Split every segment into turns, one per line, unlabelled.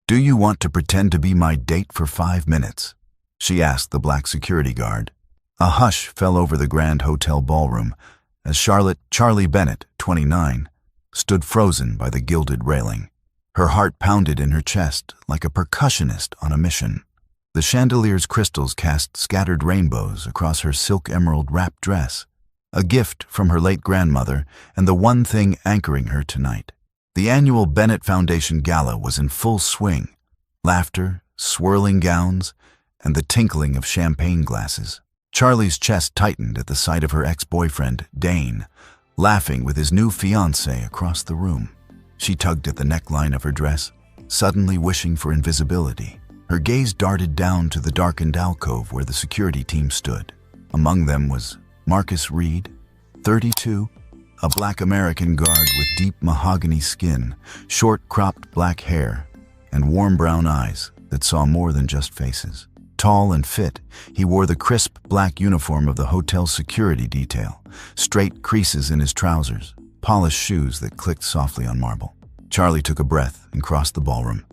"Do you want to pretend to be my date for 5 minutes?" she asked the black security guard. A hush fell over the Grand Hotel ballroom as Charlie Bennett, 29, stood frozen by the gilded railing. Her heart pounded in her chest like a percussionist on a mission. The chandelier's crystals cast scattered rainbows across her silk emerald wrapped dress, a gift from her late grandmother and the one thing anchoring her tonight. The annual Bennett Foundation Gala was in full swing, laughter, swirling gowns, and the tinkling of champagne glasses. Charlie's chest tightened at the sight of her ex-boyfriend, Dane, laughing with his new fiancée across the room. She tugged at the neckline of her dress, suddenly wishing for invisibility. Her gaze darted down to the darkened alcove where the security team stood. Among them was Marcus Reid, 32, a black American guard with deep mahogany skin, short cropped black hair, and warm brown eyes that saw more than just faces. Tall and fit, he wore the crisp black uniform of the hotel's security detail, straight creases in his trousers, polished shoes that clicked softly on marble. Charlie took a breath and crossed the ballroom,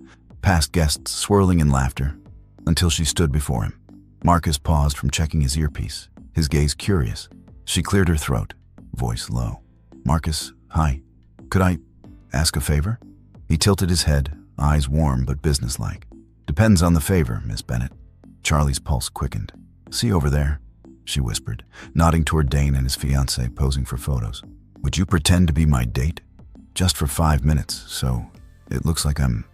past guests swirling in laughter, until she stood before him. Marcus paused from checking his earpiece, his gaze curious. She cleared her throat, voice low. "Marcus, hi. Could I ask a favor?" He tilted his head, eyes warm but businesslike. "Depends on the favor, Miss Bennett." Charlie's pulse quickened. "See over there," she whispered, nodding toward Dane and his fiancée posing for photos. "Would you pretend to be my date? Just for 5 minutes, so it looks like I'm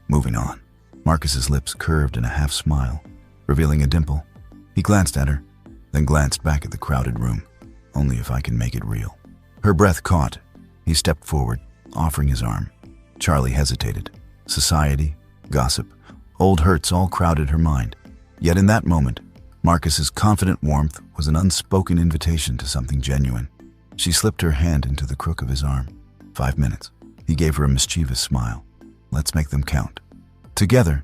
moving on." Marcus's lips curved in a half smile, revealing a dimple. He glanced at her, then glanced back at the crowded room. "Only if I can make it real." Her breath caught. He stepped forward, offering his arm. Charlie hesitated. Society, gossip, old hurts all crowded her mind. Yet in that moment, Marcus's confident warmth was an unspoken invitation to something genuine. She slipped her hand into the crook of his arm. 5 minutes. He gave her a mischievous smile. "Let's make them count." Together,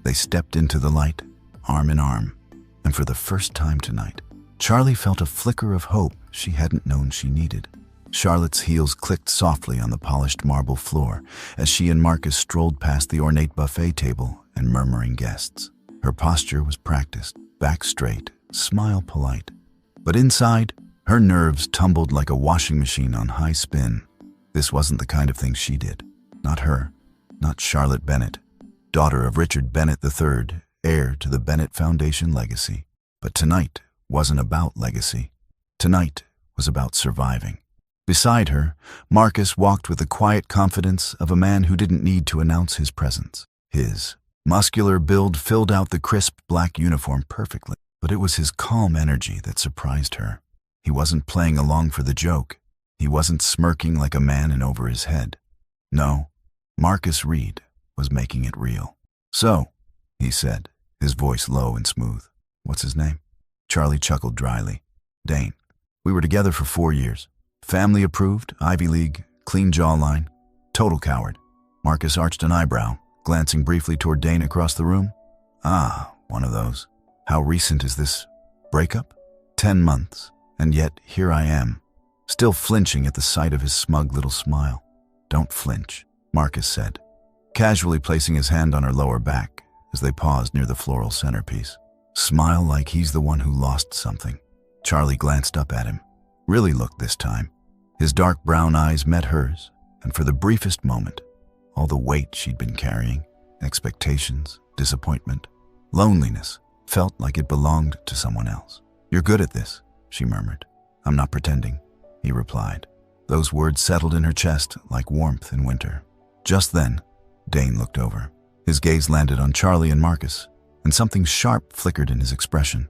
they stepped into the light, arm in arm. And for the first time tonight, Charlie felt a flicker of hope she hadn't known she needed. Charlotte's heels clicked softly on the polished marble floor as she and Marcus strolled past the ornate buffet table and murmuring guests. Her posture was practiced, back straight, smile polite. But inside, her nerves tumbled like a washing machine on high spin. This wasn't the kind of thing she did. Not her. Not Charlotte Bennett, daughter of Richard Bennett III, heir to the Bennett Foundation legacy. But tonight wasn't about legacy. Tonight was about surviving. Beside her, Marcus walked with the quiet confidence of a man who didn't need to announce his presence. His muscular build filled out the crisp black uniform perfectly, but it was his calm energy that surprised her. He wasn't playing along for the joke. He wasn't smirking like a man in over his head. No, Marcus Reid was making it real. "So," he said, his voice low and smooth. "What's his name?" Charlie chuckled dryly. "Dane. We were together for 4 years. Family approved, Ivy League, clean jawline. Total coward." Marcus arched an eyebrow, glancing briefly toward Dane across the room. "Ah, one of those. How recent is this breakup?" 10 months, and yet here I am, still flinching at the sight of his smug little smile. "Don't flinch," Marcus said, casually placing his hand on her lower back as they paused near the floral centerpiece. "Smile like he's the one who lost something." Charlie glanced up at him, really looked this time. His dark brown eyes met hers, and for the briefest moment, all the weight she'd been carrying, expectations, disappointment, loneliness, felt like it belonged to someone else. "You're good at this," she murmured. "I'm not pretending," he replied. Those words settled in her chest like warmth in winter. Just then, Dane looked over. His gaze landed on Charlie and Marcus, and something sharp flickered in his expression.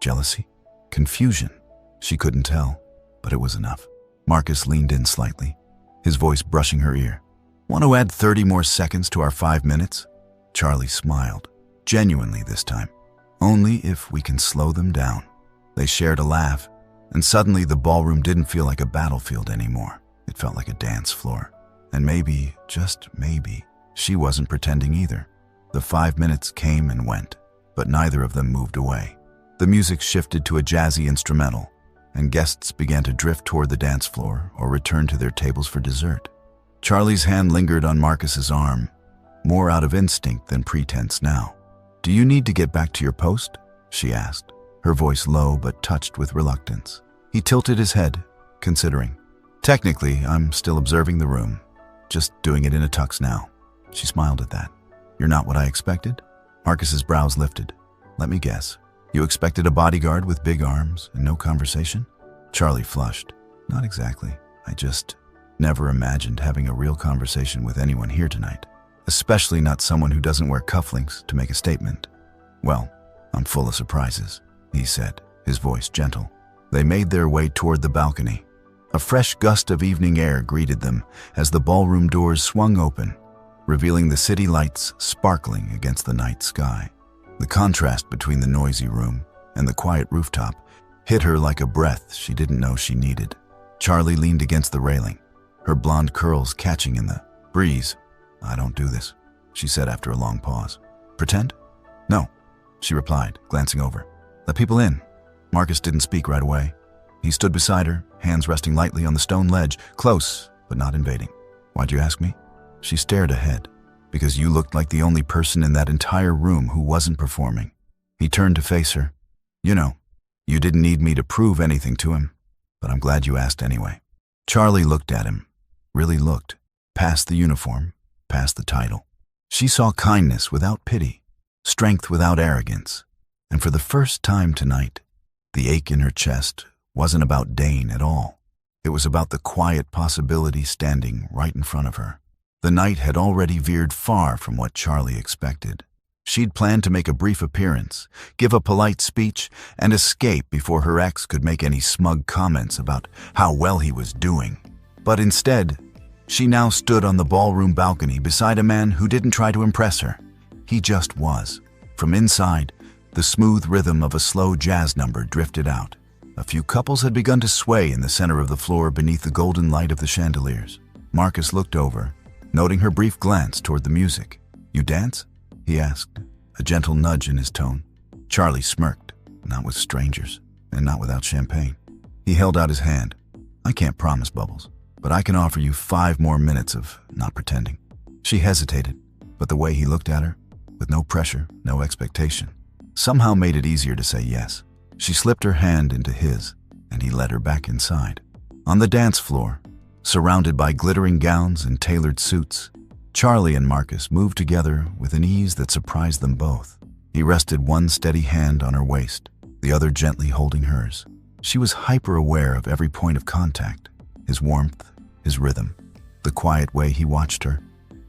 Jealousy? Confusion? She couldn't tell, but it was enough. Marcus leaned in slightly, his voice brushing her ear. "Want to add 30 more seconds to our 5 minutes?" Charlie smiled, genuinely this time. "Only if we can slow them down." They shared a laugh, and suddenly the ballroom didn't feel like a battlefield anymore. It felt like a dance floor. And maybe, just maybe, she wasn't pretending either. The 5 minutes came and went, but neither of them moved away. The music shifted to a jazzy instrumental, and guests began to drift toward the dance floor or return to their tables for dessert. Charlie's hand lingered on Marcus's arm, more out of instinct than pretense now. "Do you need to get back to your post?" she asked, her voice low but touched with reluctance. He tilted his head, considering. "Technically, I'm still observing the room, just doing it in a tux now." She smiled at that. "You're not what I expected?" Marcus's brows lifted. "Let me guess. You expected a bodyguard with big arms and no conversation?" Charlie flushed. "Not exactly. I just never imagined having a real conversation with anyone here tonight, especially not someone who doesn't wear cufflinks to make a statement." "Well, I'm full of surprises," he said, his voice gentle. They made their way toward the balcony. A fresh gust of evening air greeted them as the ballroom doors swung open, revealing the city lights sparkling against the night sky. The contrast between the noisy room and the quiet rooftop hit her like a breath she didn't know she needed. Charlie leaned against the railing, her blonde curls catching in the breeze. "I don't do this," she said after a long pause. "Pretend?" "No," she replied, glancing over. "Let people in." Marcus didn't speak right away. He stood beside her, hands resting lightly on the stone ledge, close but not invading. "Why'd you ask me?" She stared ahead. "Because you looked like the only person in that entire room who wasn't performing." He turned to face her. "You know, you didn't need me to prove anything to him, but I'm glad you asked anyway." Charlie looked at him, really looked, past the uniform, past the title. She saw kindness without pity, strength without arrogance, and for the first time tonight, the ache in her chest wasn't about Dane at all. It was about the quiet possibility standing right in front of her. The night had already veered far from what Charlie expected. She'd planned to make a brief appearance, give a polite speech, and escape before her ex could make any smug comments about how well he was doing. But instead, she now stood on the ballroom balcony beside a man who didn't try to impress her. He just was. From inside, the smooth rhythm of a slow jazz number drifted out. A few couples had begun to sway in the center of the floor beneath the golden light of the chandeliers. Marcus looked over, noting her brief glance toward the music. "You dance?" he asked, a gentle nudge in his tone. Charlie smirked. "Not with strangers, and not without champagne." He held out his hand. "I can't promise, Bubbles, but I can offer you 5 more minutes of not pretending." She hesitated, but the way he looked at her, with no pressure, no expectation, somehow made it easier to say yes. She slipped her hand into his, and he led her back inside. On the dance floor, surrounded by glittering gowns and tailored suits, Charlie and Marcus moved together with an ease that surprised them both. He rested one steady hand on her waist, the other gently holding hers. She was hyper-aware of every point of contact, his warmth, his rhythm, the quiet way he watched her,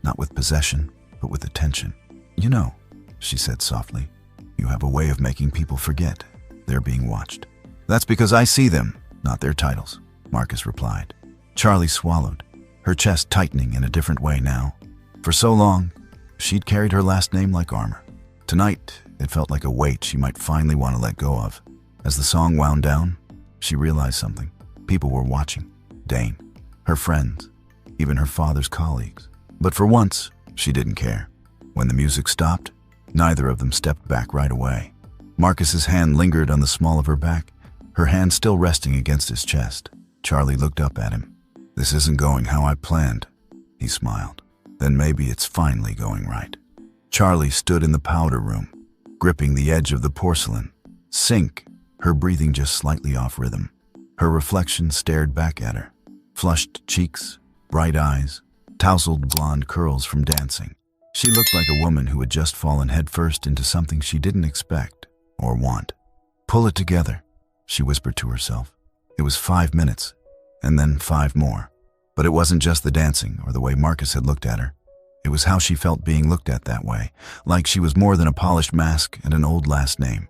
not with possession, but with attention. "You know," she said softly, "you have a way of making people forget they're being watched." "That's because I see them, not their titles," Marcus replied. Charlie swallowed, her chest tightening in a different way now. For so long, she'd carried her last name like armor. Tonight, it felt like a weight she might finally want to let go of. As the song wound down, she realized something. People were watching. Dane, her friends, even her father's colleagues. But for once, she didn't care. When the music stopped, neither of them stepped back right away. Marcus's hand lingered on the small of her back, her hand still resting against his chest. Charlie looked up at him. "This isn't going how I planned," he smiled. "Then maybe it's finally going right." Charlie stood in the powder room, gripping the edge of the porcelain sink, her breathing just slightly off rhythm. Her reflection stared back at her. Flushed cheeks, bright eyes, tousled blonde curls from dancing. She looked like a woman who had just fallen headfirst into something she didn't expect or want. "Pull it together," she whispered to herself. It was 5 minutes, and then 5 more. But it wasn't just the dancing or the way Marcus had looked at her. It was how she felt being looked at that way, like she was more than a polished mask and an old last name.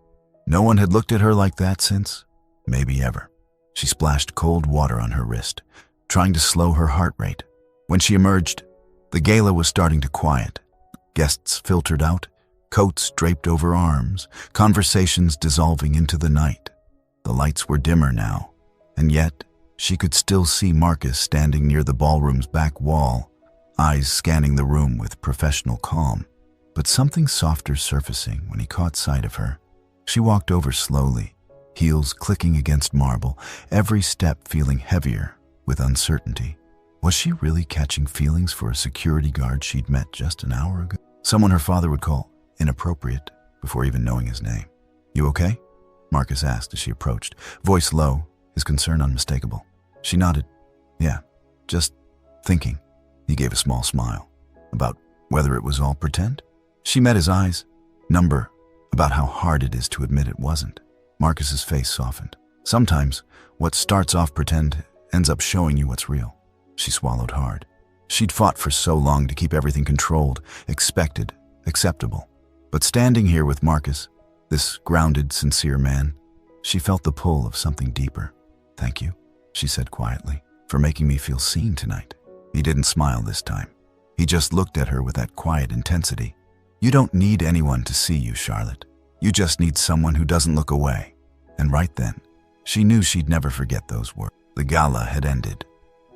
No one had looked at her like that since, maybe ever. She splashed cold water on her wrist, trying to slow her heart rate. When she emerged, the gala was starting to quiet. Guests filtered out, coats draped over arms, conversations dissolving into the night. The lights were dimmer now, and yet she could still see Marcus standing near the ballroom's back wall, eyes scanning the room with professional calm. But something softer surfacing when he caught sight of her. She walked over slowly, heels clicking against marble, every step feeling heavier with uncertainty. Was she really catching feelings for a security guard she'd met just an hour ago? Someone her father would call inappropriate before even knowing his name. "You okay?" Marcus asked as she approached, voice low, his concern unmistakable. She nodded. "Yeah, just thinking." He gave a small smile. About whether it was all pretend? She met his eyes, number, about how hard it is to admit it wasn't. Marcus's face softened. Sometimes, what starts off pretend ends up showing you what's real. She swallowed hard. She'd fought for so long to keep everything controlled, expected, acceptable. But standing here with Marcus, this grounded, sincere man, she felt the pull of something deeper. "Thank you," she said quietly, "for making me feel seen tonight." He didn't smile this time. He just looked at her with that quiet intensity. "You don't need anyone to see you, Charlotte. You just need someone who doesn't look away." And right then, she knew she'd never forget those words. The gala had ended.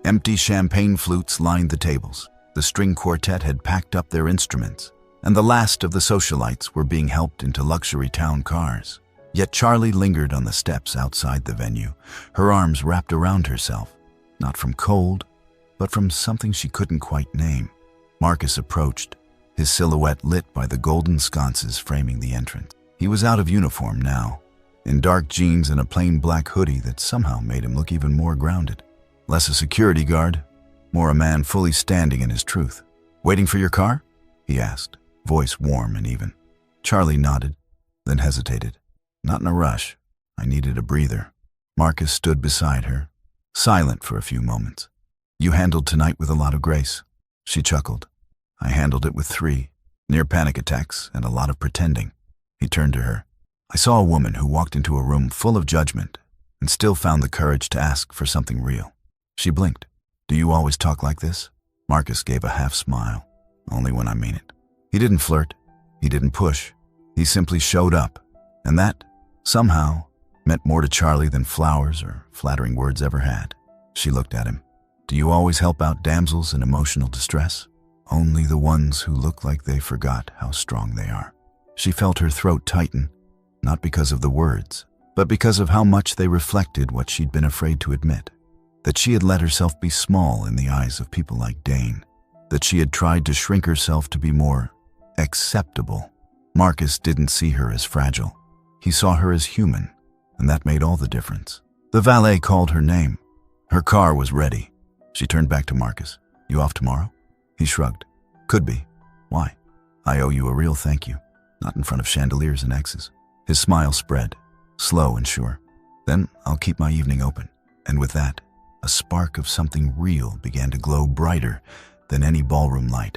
Empty champagne flutes lined the tables. The string quartet had packed up their instruments, and the last of the socialites were being helped into luxury town cars. Yet Charlie lingered on the steps outside the venue, her arms wrapped around herself, not from cold, but from something she couldn't quite name. Marcus approached, his silhouette lit by the golden sconces framing the entrance. He was out of uniform now, in dark jeans and a plain black hoodie that somehow made him look even more grounded. Less a security guard, more a man fully standing in his truth. "Waiting for your car?" he asked, voice warm and even. Charlie nodded, then hesitated. "Not in a rush. I needed a breather." Marcus stood beside her, silent for a few moments. "You handled tonight with a lot of grace." She chuckled. "I handled it with 3, near panic attacks and a lot of pretending." He turned to her. "I saw a woman who walked into a room full of judgment and still found the courage to ask for something real." She blinked. "Do you always talk like this?" Marcus gave a half smile. "Only when I mean it." He didn't flirt. He didn't push. He simply showed up. And that, somehow, meant more to Charlie than flowers or flattering words ever had. She looked at him. "Do you always help out damsels in emotional distress?" "Only the ones who look like they forgot how strong they are." She felt her throat tighten, not because of the words, but because of how much they reflected what she'd been afraid to admit. That she had let herself be small in the eyes of people like Dane. That she had tried to shrink herself to be more acceptable. Marcus didn't see her as fragile. He saw her as human, and that made all the difference. The valet called her name. Her car was ready. She turned back to Marcus. "You off tomorrow?" He shrugged. "Could be. Why?" "I owe you a real thank you. Not in front of chandeliers and X's." His smile spread, slow and sure. "Then I'll keep my evening open." And with that, a spark of something real began to glow brighter than any ballroom light.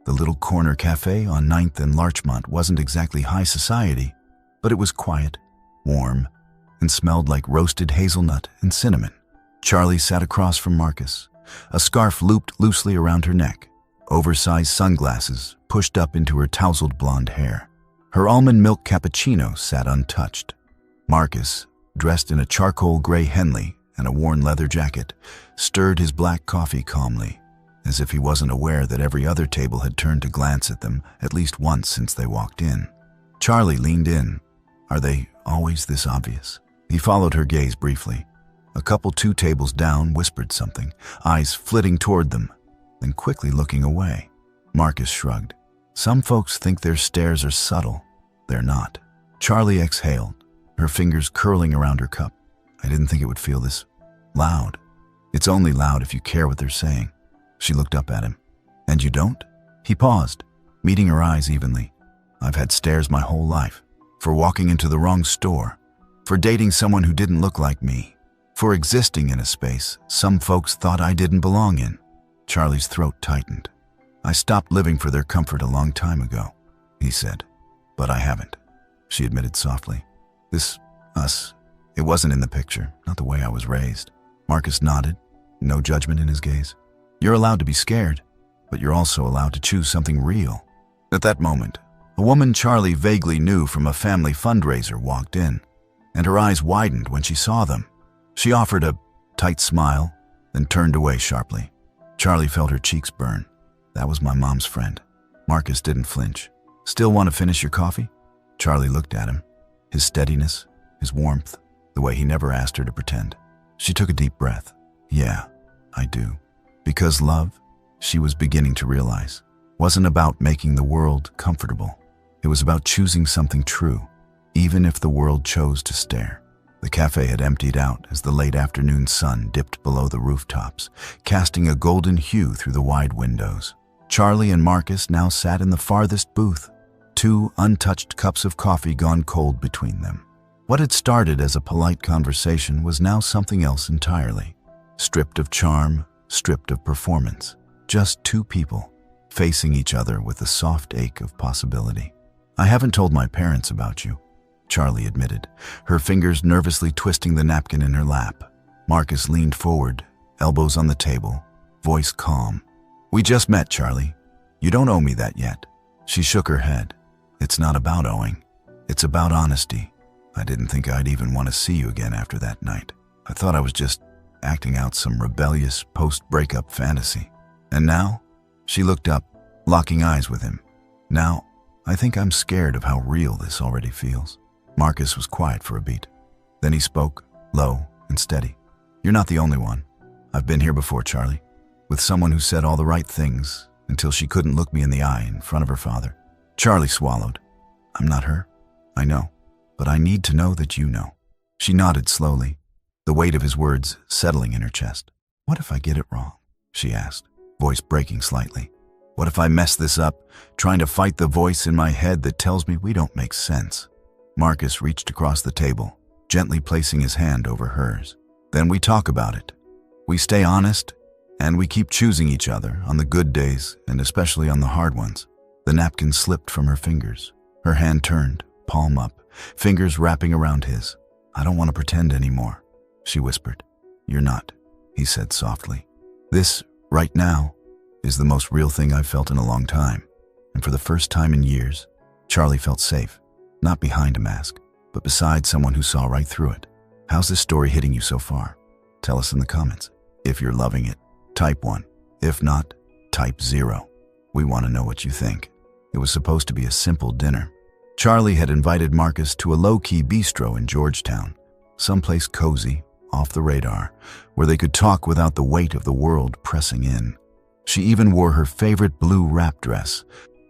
The little corner cafe on 9th and Larchmont wasn't exactly high society, but it was quiet, warm, and smelled like roasted hazelnut and cinnamon. Charlie sat across from Marcus, a scarf looped loosely around her neck, oversized sunglasses pushed up into her tousled blonde hair. Her almond milk cappuccino sat untouched. Marcus, dressed in a charcoal gray Henley and a worn leather jacket, stirred his black coffee calmly, as if he wasn't aware that every other table had turned to glance at them at least once since they walked in. Charlie leaned in. "Are they always this obvious?" He followed her gaze briefly. A couple 2 tables down whispered something, eyes flitting toward them, then quickly looking away. Marcus shrugged. "Some folks think their stares are subtle. They're not." Charlie exhaled, her fingers curling around her cup. "I didn't think it would feel this loud." "It's only loud if you care what they're saying." She looked up at him. "And you don't?" He paused, meeting her eyes evenly. "I've had stares my whole life. For walking into the wrong store. For dating someone who didn't look like me. For existing in a space some folks thought I didn't belong in." Charlie's throat tightened. "I stopped living for their comfort a long time ago," he said. "But I haven't," she admitted softly. Us, it wasn't in the picture, not the way I was raised." Marcus nodded, no judgment in his gaze. "You're allowed to be scared, but you're also allowed to choose something real." At that moment, a woman Charlie vaguely knew from a family fundraiser walked in, and her eyes widened when she saw them. She offered a tight smile, then turned away sharply. Charlie felt her cheeks burn. "That was my mom's friend." Marcus didn't flinch. "Still want to finish your coffee?" Charlie looked at him, his steadiness, his warmth, the way he never asked her to pretend. She took a deep breath. "Yeah, I do." Because love, she was beginning to realize, wasn't about making the world comfortable. It was about choosing something true, even if the world chose to stare. The cafe had emptied out as the late afternoon sun dipped below the rooftops, casting a golden hue through the wide windows. Charlie and Marcus now sat in the farthest booth, 2 untouched cups of coffee gone cold between them. What had started as a polite conversation was now something else entirely. Stripped of charm, stripped of performance. Just 2 people, facing each other with the soft ache of possibility. "I haven't told my parents about you," Charlie admitted, her fingers nervously twisting the napkin in her lap. Marcus leaned forward, elbows on the table, voice calm. "We just met, Charlie. You don't owe me that yet." She shook her head. "It's not about owing. It's about honesty. I didn't think I'd even want to see you again after that night. I thought I was just acting out some rebellious post-breakup fantasy. And now?" She looked up, locking eyes with him. "Now, I think I'm scared of how real this already feels." Marcus was quiet for a beat. Then he spoke, low and steady. "You're not the only one. I've been here before, Charlie, with someone who said all the right things until she couldn't look me in the eye in front of her father." Charlie swallowed. "I'm not her. I know. But I need to know that you know." She nodded slowly, the weight of his words settling in her chest. "What if I get it wrong?" she asked, voice breaking slightly. "What if I mess this up, trying to fight the voice in my head that tells me we don't make sense?" Marcus reached across the table, gently placing his hand over hers. "Then we talk about it. We stay honest, and we keep choosing each other on the good days and especially on the hard ones." The napkin slipped from her fingers. Her hand turned, palm up, fingers wrapping around his. "I don't want to pretend anymore," she whispered. "You're not," he said softly. "This, right now, is the most real thing I've felt in a long time. And for the first time in years, Charlie felt safe, not behind a mask, but beside someone who saw right through it. How's this story hitting you so far? Tell us in the comments. If you're loving it, type 1. If not, type 0. We want to know what you think. It was supposed to be a simple dinner. Charlie had invited Marcus to a low-key bistro in Georgetown, someplace cozy, off the radar, where they could talk without the weight of the world pressing in. She even wore her favorite blue wrap dress,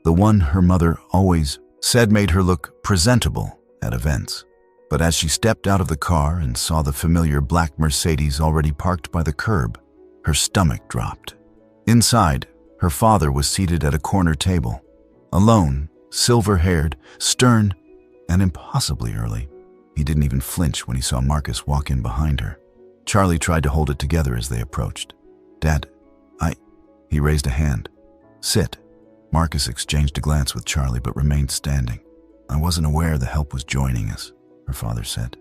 the one her mother always said made her look presentable at events. But as she stepped out of the car and saw the familiar black Mercedes already parked by the curb, her stomach dropped. Inside, her father was seated at a corner table, alone, silver-haired, stern, and impossibly early. He didn't even flinch when he saw Marcus walk in behind her. Charlie tried to hold it together as they approached. "Dad, He raised a hand. "Sit." Marcus exchanged a glance with Charlie but remained standing. "I wasn't aware the help was joining us," her father said,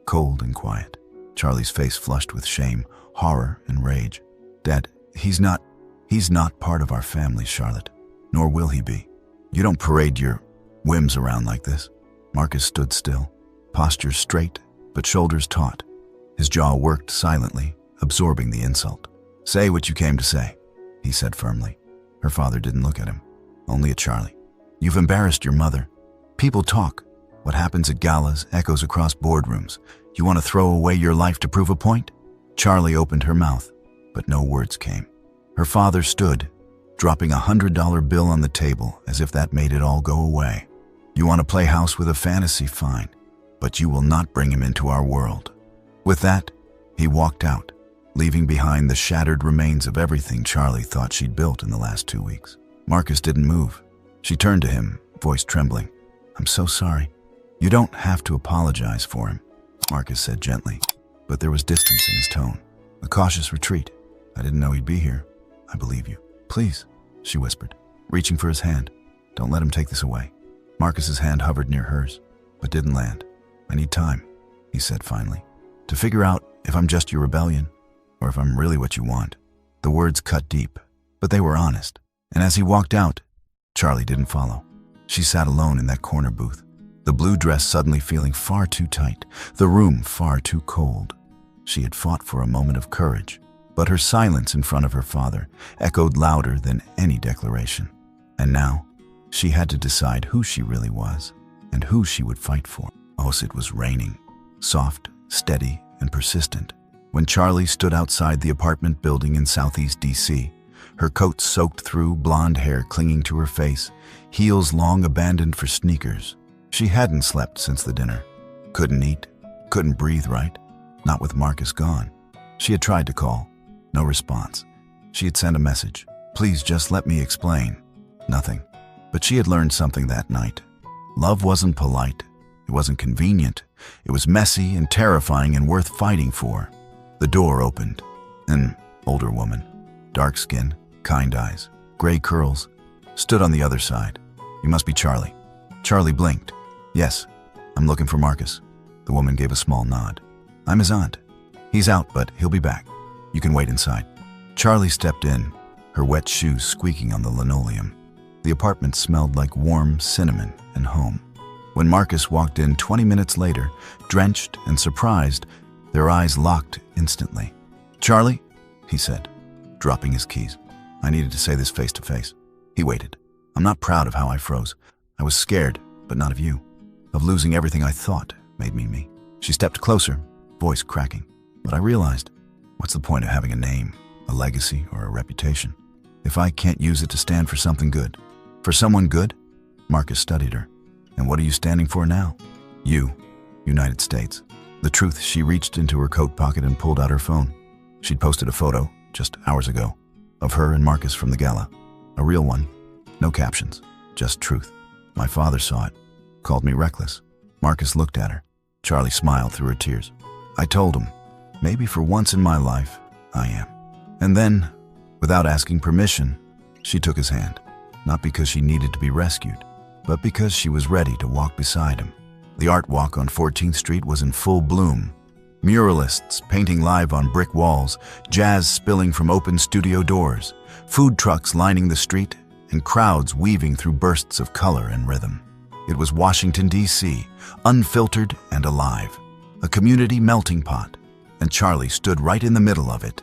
cold and quiet. Charlie's face flushed with shame, horror, and rage. "Dad, he's not part of our family, Charlotte, nor will he be. You don't parade your whims around like this." Marcus stood still, posture straight, but shoulders taut. His jaw worked silently, absorbing the insult. "Say what you came to say," he said firmly. Her father didn't look at him, only at Charlie. "You've embarrassed your mother. People talk. What happens at galas echoes across boardrooms. You want to throw away your life to prove a point?" Charlie opened her mouth, but no words came. Her father stood, dropping a $100 bill on the table as if that made it all go away. "You want to play house with a fantasy, fine, but you will not bring him into our world." With that, he walked out, leaving behind the shattered remains of everything Charlie thought she'd built in the last 2 weeks. Marcus didn't move. She turned to him, voice trembling. "I'm so sorry." "You don't have to apologize for him," Marcus said gently, but there was distance in his tone, a cautious retreat. "I didn't know he'd be here. I believe you." "Please," she whispered, reaching for his hand. "Don't let him take this away." Marcus's hand hovered near hers, but didn't land. "I need time," he said finally, "to figure out if I'm just your rebellion or if I'm really what you want." The words cut deep, but they were honest. And as he walked out, Charlie didn't follow. She sat alone in that corner booth, the blue dress suddenly feeling far too tight, the room far too cold. She had fought for a moment of courage, but her silence in front of her father echoed louder than any declaration. And now, she had to decide who she really was and who she would fight for. Oh, it was raining, soft, steady, and persistent. when Charlie stood outside the apartment building in Southeast D.C., her coat soaked through, blonde hair clinging to her face, heels long abandoned for sneakers. She hadn't slept since the dinner. Couldn't eat, couldn't breathe right, not with Marcus gone. She had tried to call. No response. She had sent a message. Please just let me explain. Nothing. But she had learned something that night. Love wasn't polite. It wasn't convenient. It was messy and terrifying and worth fighting for. The door opened. An older woman, dark skin, kind eyes, gray curls, stood on the other side. You must be Charlie. Charlie blinked. Yes, I'm looking for Marcus. The woman gave a small nod. I'm his aunt. He's out, but he'll be back. You can wait inside. Charlie stepped in, her wet shoes squeaking on the linoleum. The apartment smelled like warm cinnamon and home. When Marcus walked in 20 minutes later, drenched and surprised, their eyes locked instantly. Charlie, he said, dropping his keys. I needed to say this face to face. He waited. I'm not proud of how I froze. I was scared, but not of you. Of losing everything I thought made me me. She stepped closer, voice cracking. But I realized, what's the point of having a name, a legacy, or a reputation, if I can't use it to stand for something good? For someone good? Marcus studied her. And what are you standing for now? You, United States. The truth, she reached into her coat pocket and pulled out her phone. She'd posted a photo, just hours ago, of her and Marcus from the gala. A real one. No captions, just truth. My father saw it, called me reckless. Marcus looked at her. Charlie smiled through her tears. I told him, maybe for once in my life, I am. And then, without asking permission, she took his hand. Not because she needed to be rescued, but because she was ready to walk beside him. The art walk on 14th Street was in full bloom. Muralists painting live on brick walls, jazz spilling from open studio doors, food trucks lining the street, and crowds weaving through bursts of color and rhythm. It was Washington, D.C., unfiltered and alive, a community melting pot, and Charlie stood right in the middle of it,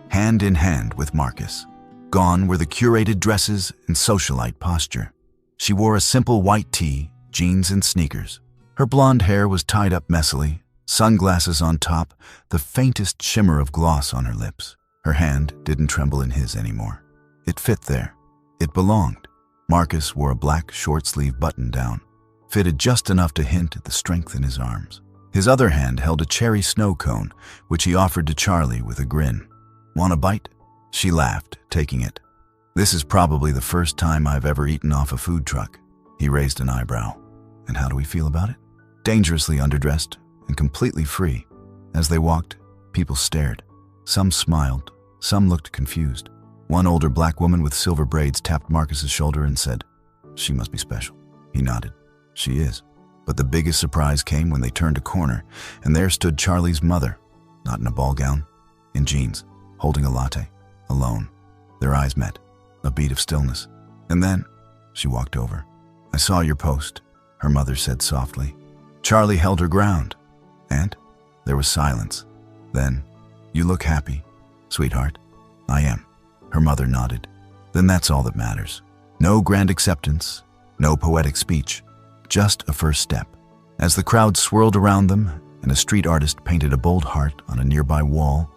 hand in hand with Marcus. Gone were the curated dresses and socialite posture. She wore a simple white tee, jeans, and sneakers. Her blonde hair was tied up messily, sunglasses on top, the faintest shimmer of gloss on her lips. Her hand didn't tremble in his anymore. It fit there. It belonged. Marcus wore a black short-sleeve button-down, fitted just enough to hint at the strength in his arms. His other hand held a cherry snow cone, which he offered to Charlie with a grin. Want a bite? She laughed, taking it. This is probably the first time I've ever eaten off a food truck. He raised an eyebrow. And how do we feel about it? Dangerously underdressed and completely free. As they walked, people stared. Some smiled, some looked confused. One older black woman with silver braids tapped Marcus's shoulder and said, She must be special. He nodded. She is. But the biggest surprise came when they turned a corner, and there stood Charlie's mother, not in a ball gown, in jeans, holding a latte, alone. Their eyes met, a beat of stillness. And then, she walked over. I saw your post, her mother said softly. Charlie held her ground, and there was silence. Then, you look happy, sweetheart. I am. Her mother nodded. Then that's all that matters. No grand acceptance, no poetic speech, just a first step. As the crowd swirled around them and a street artist painted a bold heart on a nearby wall,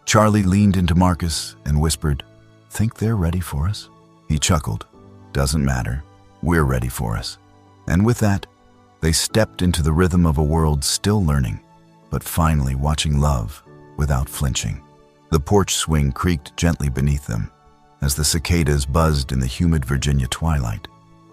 Charlie leaned into Marcus and whispered, Think they're ready for us? He chuckled. Doesn't matter. We're ready for us. And with that, they stepped into the rhythm of a world still learning, but finally watching love without flinching. The porch swing creaked gently beneath them as the cicadas buzzed in the humid Virginia twilight.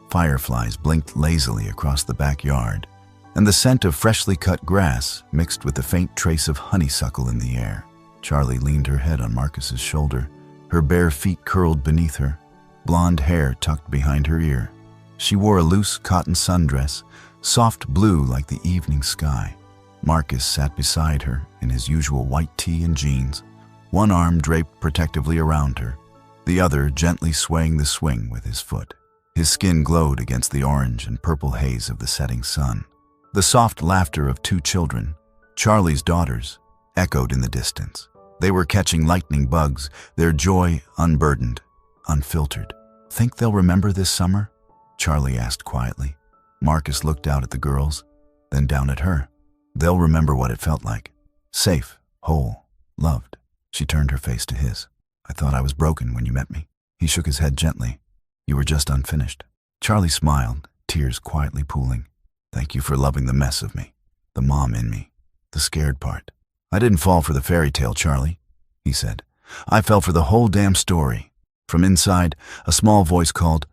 Fireflies blinked lazily across the backyard, and the scent of freshly cut grass mixed with the faint trace of honeysuckle in the air. Charlie leaned her head on Marcus's shoulder, her bare feet curled beneath her, blonde hair tucked behind her ear. She wore a loose cotton sundress, soft blue like the evening sky. Marcus sat beside her in his usual white tee and jeans, one arm draped protectively around her, the other gently swaying the swing with his foot. His skin glowed against the orange and purple haze of the setting sun. The soft laughter of two children, Charlie's daughters, echoed in the distance. They were catching lightning bugs, their joy unburdened, unfiltered. Think they'll remember this summer? Charlie asked quietly. Marcus looked out at the girls, then down at her. They'll remember what it felt like. Safe, whole, Loved. She turned her face to his. I thought I was broken when you met me. He shook his head gently. You were just unfinished. Charlie smiled, tears quietly pooling. Thank you for loving the mess of me, the mom in me, the scared part. I didn't fall for the fairy tale, Charlie, he said. I fell for the whole damn story. From inside, a small voice called,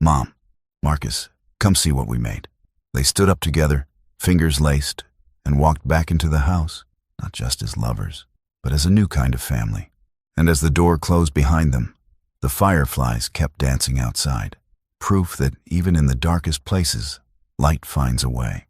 Mom, Marcus, come see what we made. They stood up together, fingers laced, and walked back into the house, not just as lovers, but as a new kind of family. And as the door closed behind them, the fireflies kept dancing outside, proof that even in the darkest places, light finds a way.